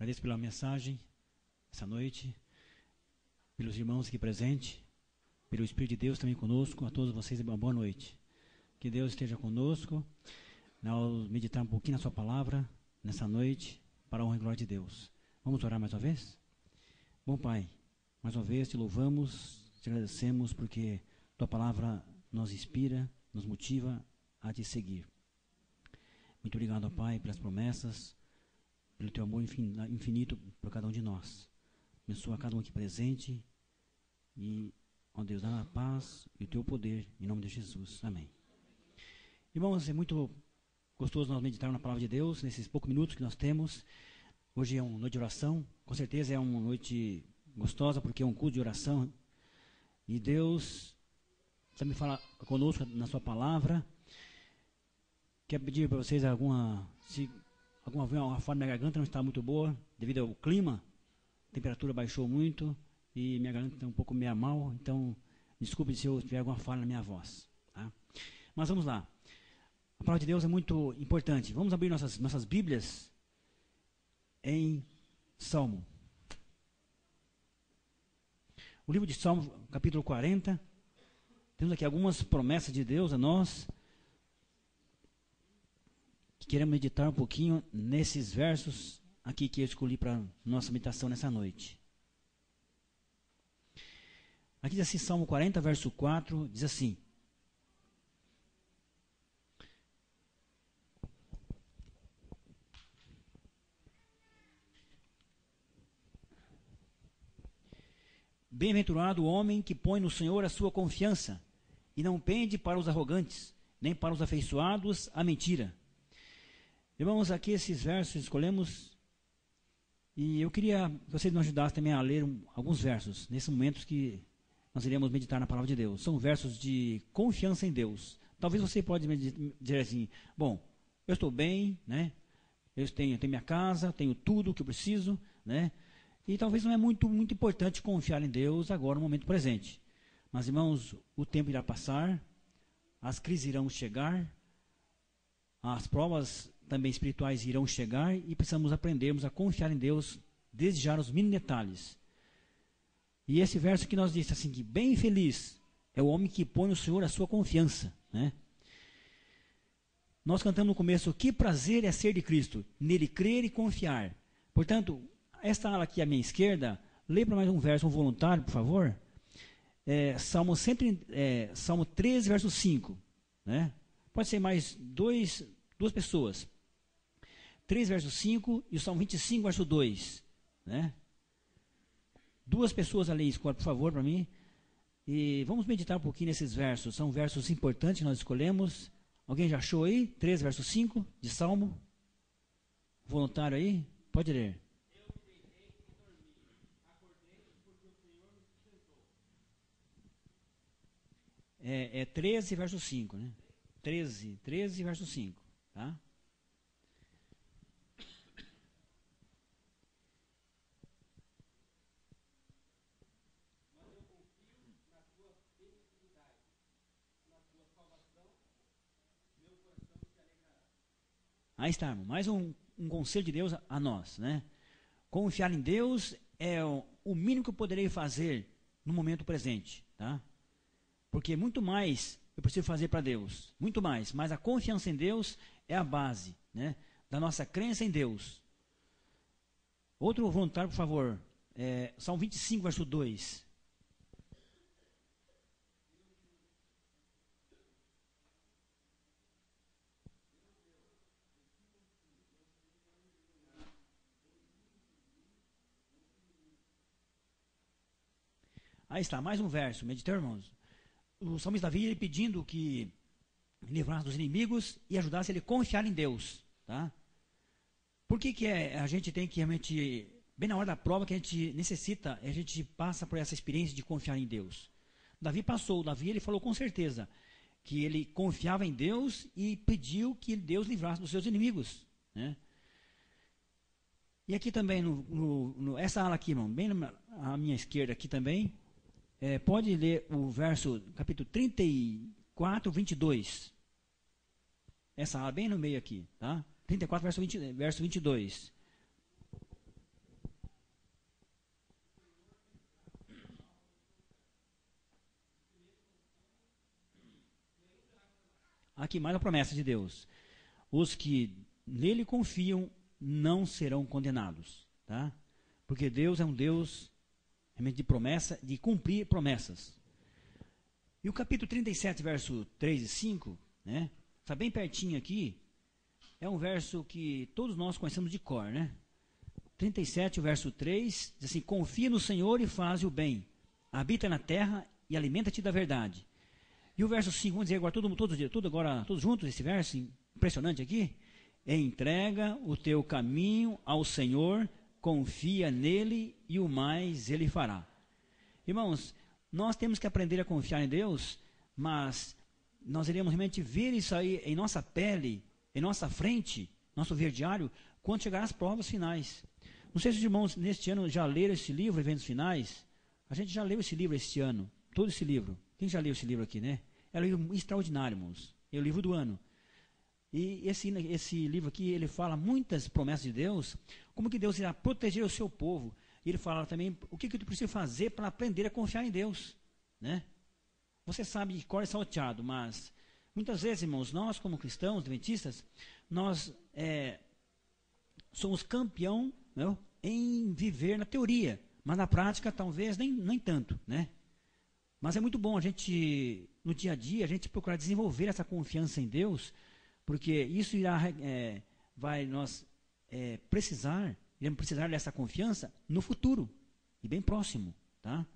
Agradeço pela mensagem essa noite, pelos irmãos aqui presentes, pelo Espírito de Deus também conosco. A todos vocês, uma boa noite. Que Deus esteja conosco, ao meditar um pouquinho na sua palavra, nessa noite, para a honra e glória de Deus. Vamos orar mais uma vez? Bom Pai, mais uma vez te louvamos, te agradecemos, porque tua palavra nos inspira, nos motiva a te seguir. Muito obrigado, Pai, pelas promessas, pelo teu amor infinito por cada um de nós. Abençoa cada um aqui presente e, ó Deus, dá a paz e o teu poder, em nome de Jesus. Amém. Irmãos, é muito gostoso nós meditarmos na palavra de Deus, nesses poucos minutos que nós temos. Hoje é uma noite de oração, com certeza é uma noite gostosa, porque é um culto de oração. E Deus também fala conosco na sua palavra. Quero pedir para vocês alguma forma, minha garganta não está muito boa, devido ao clima, a temperatura baixou muito e minha garganta está um pouco meio mal, então desculpe se eu tiver alguma falha na minha voz. Tá? Mas vamos lá. A palavra de Deus é muito importante. Vamos abrir nossas Bíblias em Salmo. O livro de Salmo, capítulo 40. Temos aqui algumas promessas de Deus a nós. Queremos meditar um pouquinho nesses versos aqui que eu escolhi para nossa meditação nessa noite. Aqui diz assim, Salmo 40, verso 4, diz assim: Bem-aventurado o homem que põe no Senhor a sua confiança, e não pende para os arrogantes, nem para os afeiçoados à mentira. Irmãos, aqui esses versos escolhemos, e eu queria que vocês nos ajudassem também a ler alguns versos, nesses momentos que nós iremos meditar na palavra de Deus. São versos de confiança em Deus. Talvez você pode dizer assim, bom, eu estou bem, né? Eu tenho minha casa, tenho tudo o que eu preciso, né? E talvez não é muito importante confiar em Deus agora, no momento presente. Mas, irmãos, o tempo irá passar, as crises irão chegar, as provas também espirituais irão chegar e precisamos aprendermos a confiar em Deus, desde já nos mínimos detalhes. E esse verso que nós disse assim, que bem feliz é o homem que põe no Senhor a sua confiança, né? Nós cantamos no começo, que prazer é ser de Cristo, nele crer e confiar. Portanto, esta ala aqui à minha esquerda, lê para mais um verso, um voluntário, por favor. Salmo 13, verso 5. Né? Pode ser mais duas pessoas. 3, verso 5 e o Salmo 25, verso 2. Né? Duas pessoas ali, escolhe, por favor, para mim. E vamos meditar um pouquinho nesses versos. São versos importantes que nós escolhemos. Alguém já achou aí? 3, verso 5 de Salmo. Voluntário aí? Pode ler. é 13, verso 5, né? 13, verso 5, tá? Aí está, irmão. Mais um conselho de Deus a nós, né? Confiar em Deus é o mínimo que eu poderei fazer no momento presente, tá? Porque muito mais eu preciso fazer para Deus, muito mais. Mas a confiança em Deus é a base, né, da nossa crença em Deus. Outro voluntário, por favor. Salmo 25, verso 2. Aí está, mais um verso, meditei, irmãos. O salmista Davi, ele pedindo que livrasse dos inimigos e ajudasse ele a confiar em Deus, tá? Por que a gente tem que realmente, bem na hora da prova que a gente necessita, a gente passa por essa experiência de confiar em Deus? Davi passou, ele falou com certeza que ele confiava em Deus e pediu que Deus livrasse dos seus inimigos, né? E aqui também, essa ala aqui, irmão, bem à minha esquerda aqui também, pode ler o verso, capítulo 34, 22. Essa ala bem no meio aqui, tá? 34, verso 22. Aqui mais a promessa de Deus. Os que nele confiam não serão condenados, tá? Porque Deus é um Deus realmente de promessa, de cumprir promessas. E o capítulo 37, verso 3 e 5, né? Está bem pertinho aqui. É um verso que todos nós conhecemos de cor, né? 37, verso 3, diz assim: confia no Senhor e faz o bem. Habita na terra e alimenta-te da verdade. E o verso 5, vamos dizer agora todos juntos, esse verso impressionante aqui. Entrega o teu caminho ao Senhor, confia nele e o mais ele fará. Irmãos, nós temos que aprender a confiar em Deus, mas nós iremos realmente ver isso aí em nossa pele, em nossa frente, nosso ver diário, quando chegar as provas finais. Não sei se os irmãos neste ano já leram esse livro, Eventos Finais. A gente já leu esse livro este ano, todo esse livro. Quem já leu esse livro aqui, né? É um livro extraordinário, irmãos. É o livro do ano. E esse livro aqui, ele fala muitas promessas de Deus, como que Deus irá proteger o seu povo. E ele fala também o que tu precisa fazer para aprender a confiar em Deus, né? Você sabe de cor e salteado, mas muitas vezes, irmãos, nós como cristãos, adventistas, nós somos campeão, né, em viver na teoria, mas na prática talvez nem tanto, né? Mas é muito bom a gente, no dia a dia, a gente procurar desenvolver essa confiança em Deus, porque isso iremos precisar dessa confiança no futuro, e bem próximo, tá?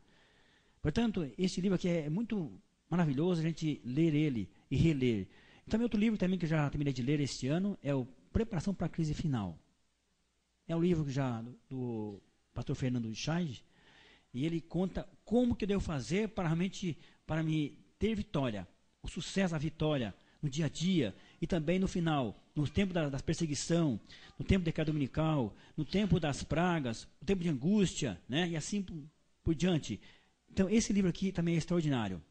Portanto, este livro aqui é muito maravilhoso a gente ler ele e reler. E também outro livro também que eu já terminei de ler este ano é o Preparação para a Crise Final. É um livro do pastor Fernando Chaide, e ele conta como que eu devo fazer para realmente me ter vitória, o sucesso, a vitória no dia a dia e também no final, no tempo da perseguição, no tempo do decreto dominical, no tempo das pragas, no tempo de angústia, né? E assim por diante. Então, esse livro aqui também é extraordinário.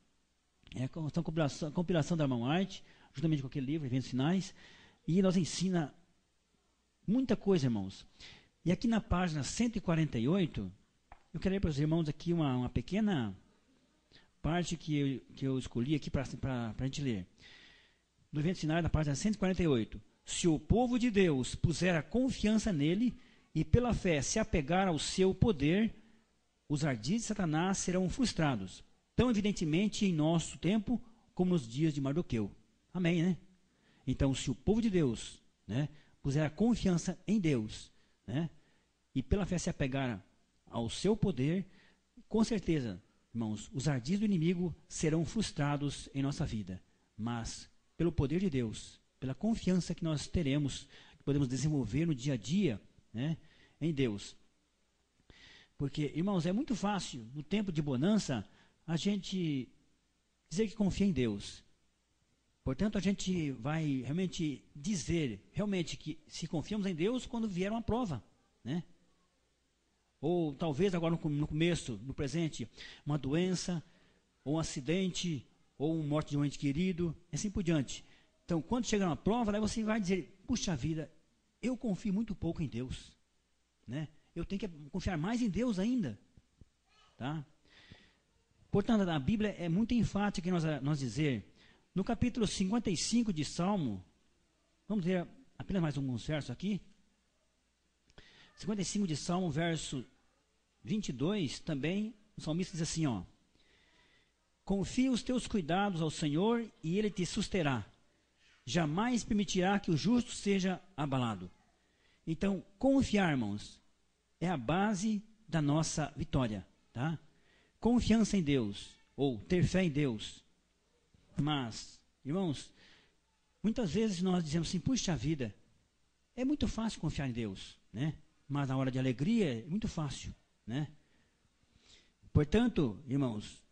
É a compilação da irmã White, juntamente com aquele livro, Eventos Finais, e nos ensina muita coisa, irmãos. E aqui na página 148, eu quero ler para os irmãos aqui uma pequena parte que eu escolhi aqui para a gente ler. No Eventos Finais, na página 148. Se o povo de Deus puser a confiança nele e pela fé se apegar ao seu poder, os ardis de Satanás serão frustrados, tão evidentemente em nosso tempo como nos dias de Mardoqueu. Amém, né? Então, se o povo de Deus, né, puser a confiança em Deus, né, e pela fé se apegar ao seu poder, com certeza, irmãos, os ardis do inimigo serão frustrados em nossa vida. Mas, pelo poder de Deus, pela confiança que nós teremos, que podemos desenvolver no dia a dia, né, em Deus. Porque, irmãos, é muito fácil, no tempo de bonança, a gente dizer que confia em Deus. Portanto, a gente vai realmente dizer, realmente, que se confiamos em Deus quando vier uma prova, né? Ou talvez agora no começo, no presente, uma doença, ou um acidente, ou uma morte de um ente querido, e assim por diante. Então, quando chegar uma prova, daí você vai dizer, puxa vida, eu confio muito pouco em Deus, né? Eu tenho que confiar mais em Deus ainda, tá? Portanto, a Bíblia é muito enfática em nós dizer, no capítulo 55 de Salmo, vamos ver apenas mais alguns versos aqui. 55 de Salmo, verso 22, também, o salmista diz assim, ó. Confia os teus cuidados ao Senhor e Ele te susterá. Jamais permitirá que o justo seja abalado. Então, confiar, irmãos, é a base da nossa vitória, tá? Confiança em Deus, ou ter fé em Deus. Mas, irmãos, muitas vezes nós dizemos assim, puxa vida, é muito fácil confiar em Deus, né? Mas na hora de alegria é muito fácil, né? Portanto, irmãos,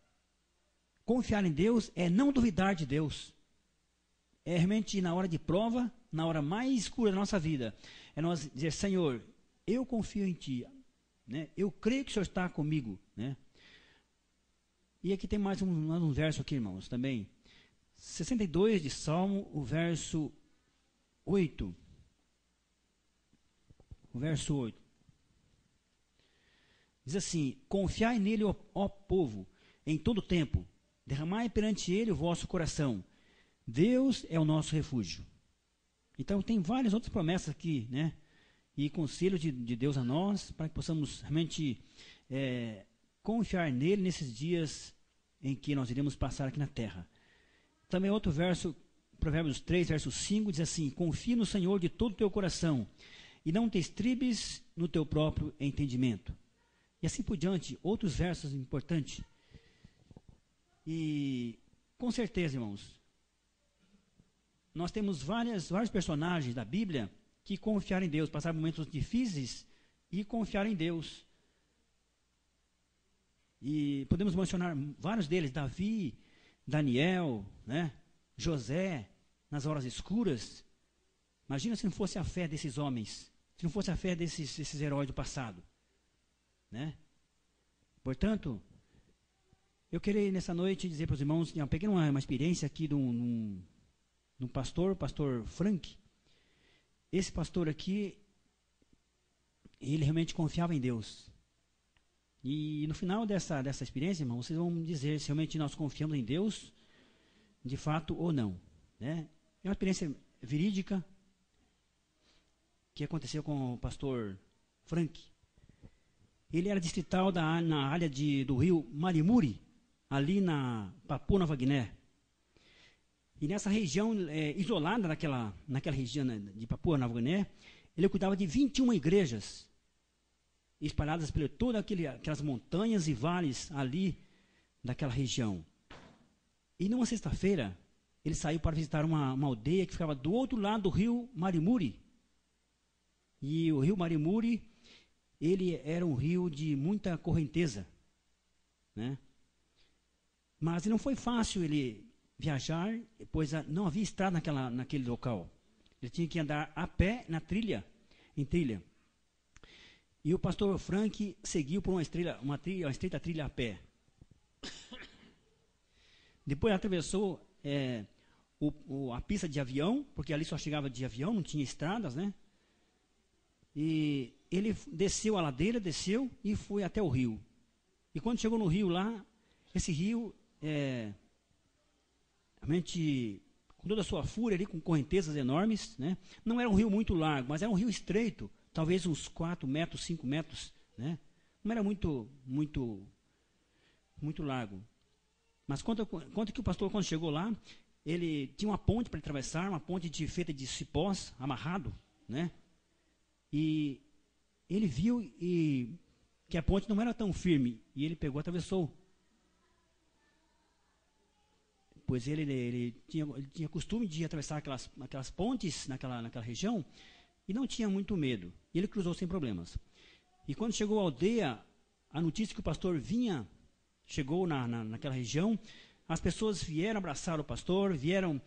confiar em Deus é não duvidar de Deus. É realmente na hora de prova, na hora mais escura da nossa vida, é nós dizer, Senhor, eu confio em Ti, né? Eu creio que o Senhor está comigo, né? E aqui tem mais um verso aqui, irmãos, também. 62 de Salmo, o verso 8. O verso 8. Diz assim, confiai nele, ó povo, em todo tempo, derramai perante ele o vosso coração. Deus é o nosso refúgio. Então tem várias outras promessas aqui, né? E conselhos de Deus a nós, para que possamos realmente confiar nele nesses dias em que nós iremos passar aqui na terra. Também outro verso, Provérbios 3, verso 5, diz assim, confia no Senhor de todo o teu coração, e não te estribes no teu próprio entendimento. E assim por diante, outros versos importantes. E, com certeza, irmãos, nós temos vários personagens da Bíblia que confiaram em Deus, passaram momentos difíceis e confiaram em Deus. E podemos mencionar vários deles, Davi, Daniel, né? José, nas horas escuras. Imagina se não fosse a fé desses homens, se não fosse a fé desses heróis do passado, né? Portanto, eu queria nessa noite dizer para os irmãos, eu peguei uma experiência aqui de um pastor, o pastor Frank. Esse pastor aqui, ele realmente confiava em Deus. E no final dessa experiência, irmão, vocês vão dizer se realmente nós confiamos em Deus, de fato ou não, né? É uma experiência verídica que aconteceu com o pastor Frank. Ele era distrital na área do rio Marimuri, ali na Papua Nova Guiné. E nessa região isolada naquela região de Papua Nova Guiné, ele cuidava de 21 igrejas, espalhadas por todas aquelas montanhas e vales ali daquela região. E numa sexta-feira, ele saiu para visitar uma aldeia que ficava do outro lado do rio Marimuri. E o rio Marimuri, ele era um rio de muita correnteza, né? Mas não foi fácil ele viajar, pois não havia estrada naquele local. Ele tinha que andar a pé em trilha. E o pastor Frank seguiu por uma estreita trilha a pé. Depois atravessou a pista de avião, porque ali só chegava de avião, não tinha estradas, né? E ele desceu a ladeira, e foi até o rio. E quando chegou no rio lá, esse rio, realmente, com toda a sua fúria ali, com correntezas enormes, né? Não era um rio muito largo, mas era um rio estreito, talvez uns 4 metros, 5 metros, né? Não era muito largo. Mas conta que o pastor, quando chegou lá, ele tinha uma ponte para atravessar, uma ponte feita de cipós, amarrado, né? E ele viu que a ponte não era tão firme, e ele pegou e atravessou. Pois ele tinha costume de atravessar aquelas pontes naquela região, e não tinha muito medo. E ele cruzou sem problemas. E quando chegou à aldeia, a notícia que o pastor chegou naquela região, as pessoas vieram abraçar o pastor, vieram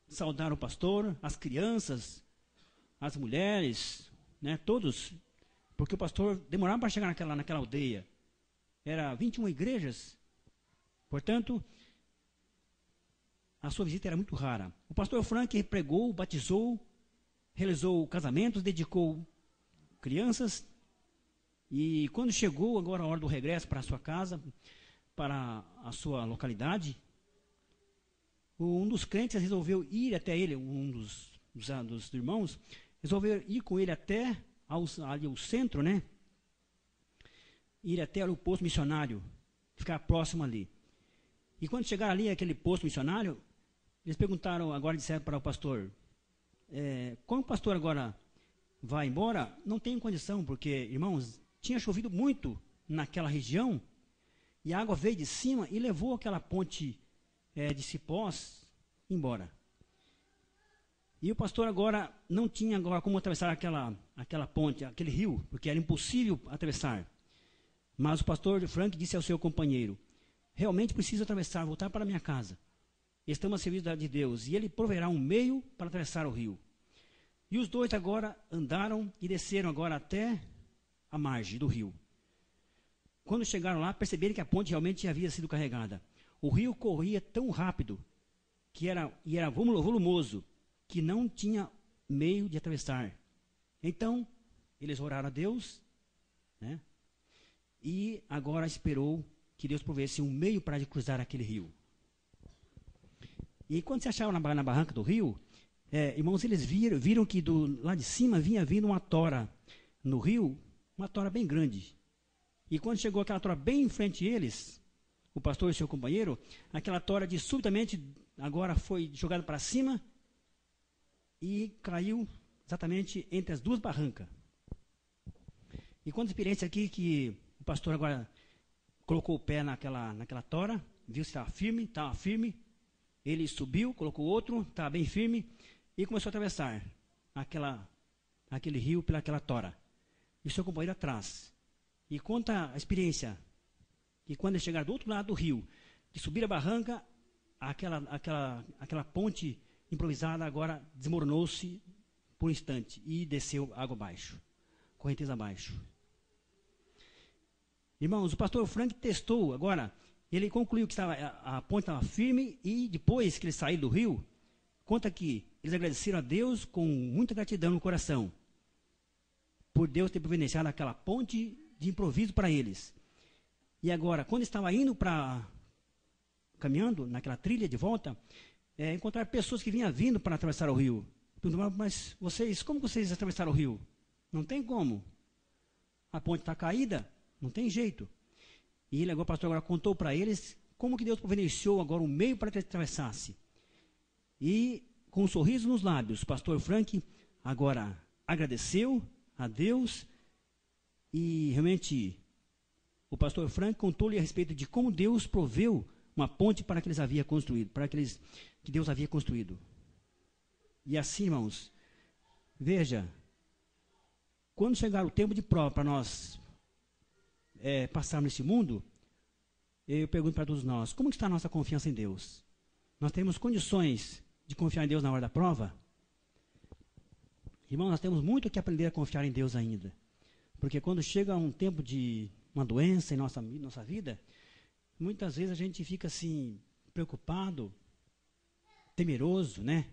saudar o pastor, as crianças, as mulheres, né, todos, porque o pastor demorava para chegar naquela aldeia. Era 21 igrejas, portanto, a sua visita era muito rara. O pastor Frank pregou, batizou, realizou casamentos, dedicou crianças, e quando chegou agora a hora do regresso para a sua casa, para a sua localidade, um dos crentes resolveu ir até ele, um dos irmãos, resolveu ir com ele até ali ao centro, né? Ir até o posto missionário, ficar próximo ali. E quando chegaram ali, aquele posto missionário, eles perguntaram, agora disseram para o pastor, como o pastor agora vai embora, não tem condição, porque, irmãos, tinha chovido muito naquela região, e a água veio de cima e levou aquela ponte de cipós embora. E o pastor agora não tinha agora como atravessar aquela ponte, aquele rio, porque era impossível atravessar. Mas o pastor Frank disse ao seu companheiro, realmente preciso atravessar, voltar para minha casa. Estamos a serviço de Deus, e ele proverá um meio para atravessar o rio. E os dois agora andaram e desceram agora até a margem do rio. Quando chegaram lá, perceberam que a ponte realmente havia sido carregada. O rio corria tão rápido e era volumoso, que não tinha meio de atravessar. Então, eles oraram a Deus, né? E agora esperou que Deus provesse um meio para cruzar aquele rio. E quando se achavam na barranca do rio, irmãos, eles viram que lá de cima vinha vindo uma tora no rio, uma tora bem grande. E quando chegou aquela tora bem em frente a eles, o pastor e seu companheiro, aquela tora subitamente agora foi jogada para cima e caiu exatamente entre as duas barrancas. E quando a experiência aqui que o pastor agora colocou o pé naquela tora, viu se estava firme, ele subiu, colocou outro, estava bem firme, e começou a atravessar aquele rio pelaquela tora. E o seu companheiro atrás. E conta a experiência, que quando eles chegaram do outro lado do rio, que subiram a barranca, aquela ponte improvisada agora desmoronou-se por um instante e desceu água abaixo, correnteza abaixo. Irmãos, o pastor Frank testou agora, ele concluiu que a ponte estava firme, e depois que eles saíram do rio, conta que eles agradeceram a Deus com muita gratidão no coração, por Deus ter providenciado aquela ponte de improviso para eles. E agora, quando estava indo caminhando naquela trilha de volta, encontraram pessoas que vinham vindo para atravessar o rio. Perguntaram, mas como vocês atravessaram o rio? Não tem como. A ponte está caída, não tem jeito. E ele agora, o pastor agora contou para eles como que Deus providenciou agora um meio para que eles atravessassem. E com um sorriso nos lábios, o pastor Frank agora agradeceu a Deus, e realmente o pastor Frank contou-lhe a respeito de como Deus proveu uma ponte para que eles haviam construído, que Deus havia construído. E assim, irmãos, veja, quando chegar o tempo de prova para nós passarmos nesse mundo, eu pergunto para todos nós, como está a nossa confiança em Deus? Nós temos condições de confiar em Deus na hora da prova? Irmãos, nós temos muito que aprender a confiar em Deus ainda. Porque quando chega um tempo de uma doença em nossa vida, muitas vezes a gente fica assim, preocupado, temeroso, né?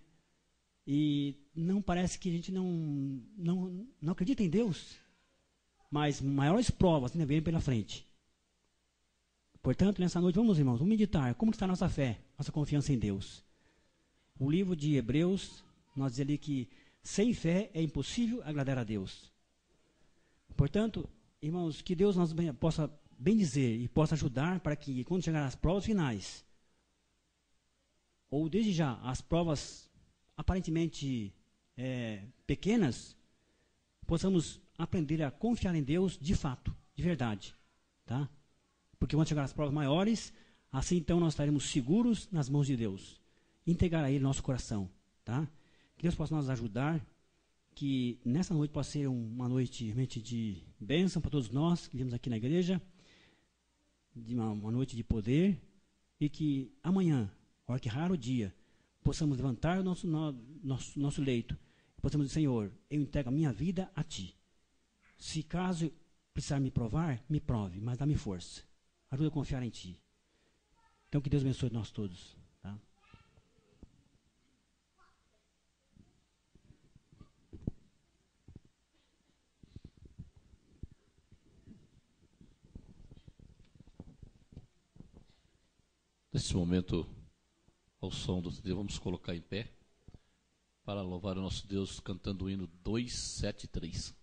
E não parece que a gente não acredita em Deus. Mas maiores provas ainda vêm pela frente. Portanto, nessa noite, vamos, irmãos, vamos meditar. Como está a nossa fé, nossa confiança em Deus? O livro de Hebreus, nós diz ali que sem fé é impossível agradar a Deus. Portanto, irmãos, que Deus nos possa bendizer e possa ajudar para que, quando chegar às provas finais, ou desde já, as provas aparentemente pequenas, possamos aprender a confiar em Deus de fato, de verdade. Tá? Porque quando chegar às provas maiores, assim então nós estaremos seguros nas mãos de Deus. Entregar a Ele nosso coração. Tá? Que Deus possa nos ajudar, que nessa noite possa ser uma noite realmente de bênção para todos nós que vivemos aqui na igreja, de uma noite de poder, e que amanhã, a hora que rara o dia, possamos levantar o nosso leito, possamos dizer, Senhor, eu entrego a minha vida a Ti. Se caso precisar me provar, me prove, mas dá-me força. Ajuda a confiar em Ti. Então, que Deus abençoe nós todos. Tá? Nesse momento, ao som do Deus, vamos colocar em pé para louvar o nosso Deus cantando o hino 273.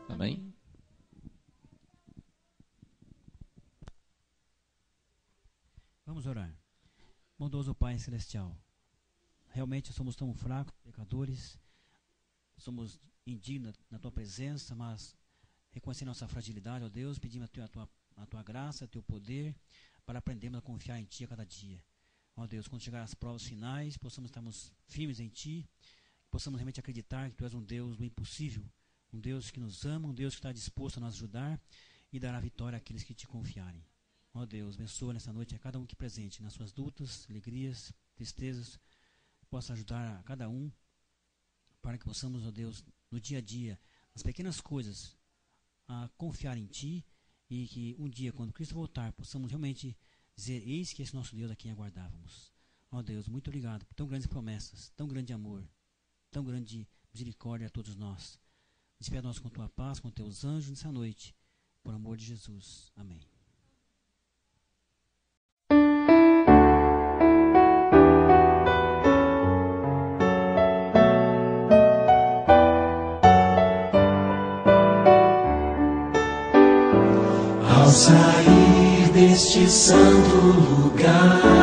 Amém? Vamos orar. Bondoso Pai Celestial, realmente somos tão fracos, pecadores, somos indignos na Tua presença, mas reconhecendo nossa fragilidade, ó Deus, pedimos a tua graça, o Teu poder, para aprendermos a confiar em Ti a cada dia. Ó Deus, quando chegar às provas finais, possamos estarmos firmes em Ti, possamos realmente acreditar que Tu és um Deus do impossível, um Deus que nos ama, um Deus que está disposto a nos ajudar e dará vitória àqueles que Te confiarem. Ó Deus, abençoa nessa noite a cada um aqui presente, nas suas lutas, alegrias, tristezas, possa ajudar a cada um, para que possamos, ó Deus, no dia a dia, nas pequenas coisas, a confiar em Ti, e que um dia, quando Cristo voltar, possamos realmente dizer, eis que esse nosso Deus a quem aguardávamos. Ó Deus, muito obrigado por tão grandes promessas, tão grande amor, tão grande de misericórdia a todos nós. Despede-nos com tua paz, com teus anjos nessa noite, por amor de Jesus. Amém. Ao sair deste santo lugar,